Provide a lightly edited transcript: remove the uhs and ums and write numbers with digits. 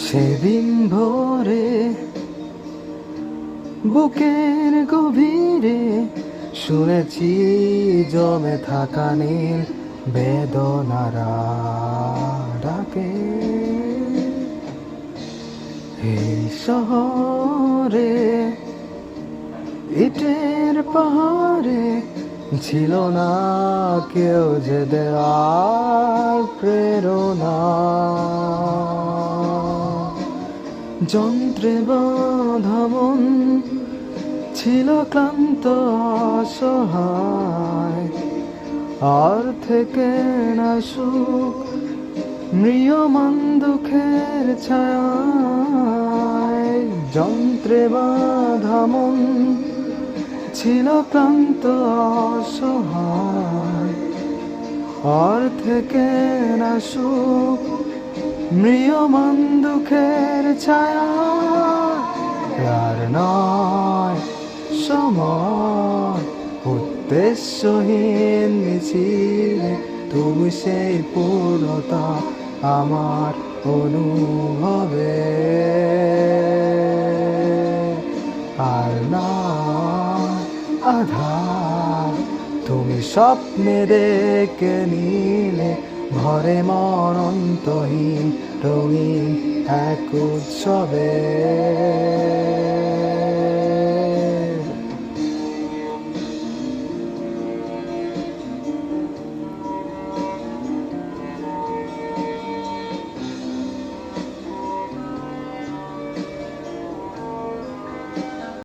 সেদিন ভোরে বুকের গভীরে শুনেছি জমে থাকা নীল বেদনারা ডাকে। এই শহরে ইটের পাহাড়ে ছিল না কেউ যে দেওয়ার প্রেরণা। যন্ত্রে বাঁধা মন ছিল ক্লান্ত অসহায়, আর থেকে না সুখ ম্রিয়মান দুঃখের ছায়ায়। যন্ত্রে বাঁধা মন ছিল ক্লান্ত অসহায়, আর থেকে না সুখ ম্রিয়মান দুঃখের ছায়া। আর নয় সময় উদ্দেশ্যহীন মিছিলে, তুমি সেই পূর্ণতা আমার অনুভবে। আর নয় আধার, তুমি স্বপ্নে ডেকে নিলে ভরে মন অন্তহীন রঙিন এক উৎসবে।